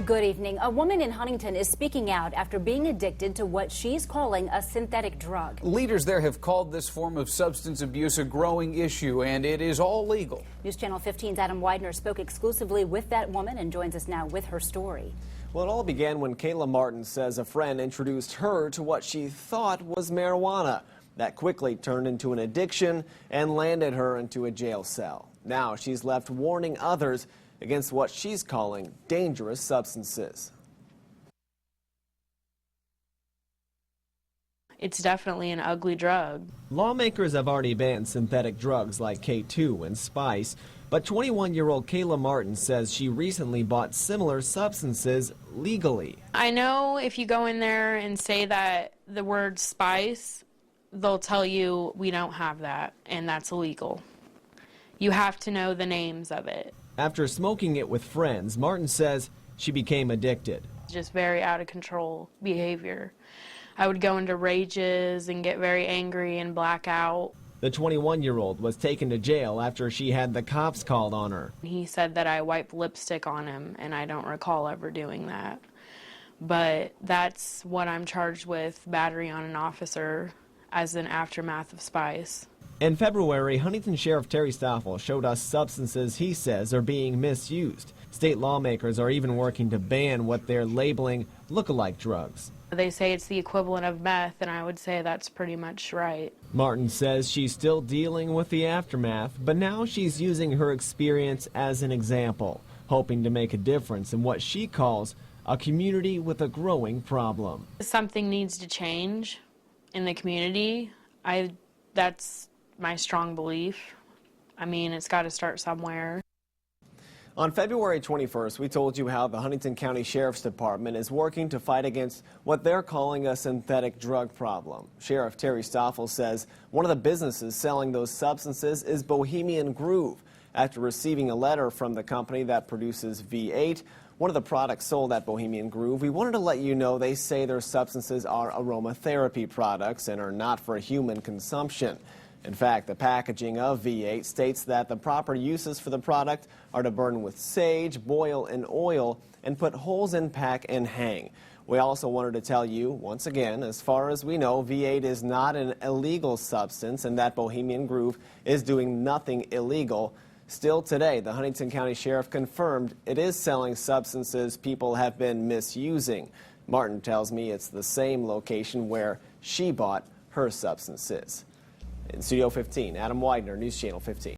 Good evening. A woman in Huntington is speaking out after being addicted to what she's calling a synthetic drug. Leaders there have called this form of substance abuse a growing issue, and it is all legal. News Channel 15's Adam Widener spoke exclusively with that woman and joins us now with her story. Well, it all began when Kayla Martin says a friend introduced her to what she thought was marijuana. That quickly turned into an addiction and landed her into a jail cell. Now she's left warning others against what she's calling dangerous substances. It's definitely an ugly drug. Lawmakers have already banned synthetic drugs like K2 and spice, but 21-year-old Kayla Martin says she recently bought similar substances legally. I know if you go in there and say that the word spice, they'll tell you we don't have that, and that's illegal. You have to know the names of it. After smoking it with friends, Martin says she became addicted. Just very out of control behavior. I would go into rages and get very angry and black out. The 21-year-old was taken to jail after she had the cops called on her. He said that I wiped lipstick on him, and I don't recall ever doing that. But that's what I'm charged with, battery on an officer, as an aftermath of spice. In February, Huntington Sheriff Terry Stoffel showed us substances he says are being misused. State lawmakers are even working to ban what they're labeling look-alike drugs. They say it's the equivalent of meth, and I would say that's pretty much right. Martin says she's still dealing with the aftermath, but now she's using her experience as an example, hoping to make a difference in what she calls a community with a growing problem. Something needs to change in the community. That's my strong belief. I mean, it's got to start somewhere. On February 21st, we told you how the Huntington County Sheriff's Department is working to fight against what they're calling a synthetic drug problem. Sheriff Terry Stoffel says one of the businesses selling those substances is Bohemian Groove. After receiving a letter from the company that produces V8, one of the products sold at Bohemian Groove, we wanted to let you know they say their substances are aromatherapy products and are not for human consumption. In fact, the packaging of V8 states that the proper uses for the product are to burn with sage, boil in oil, and put holes in pack and hang. We also wanted to tell you, once again, as far as we know, V8 is not an illegal substance and that Bohemian Groove is doing nothing illegal. Still today, the Huntington County Sheriff confirmed it is selling substances people have been misusing. Martin tells me it's the same location where she bought her substances. In Studio 15, Adam Widener, News Channel 15.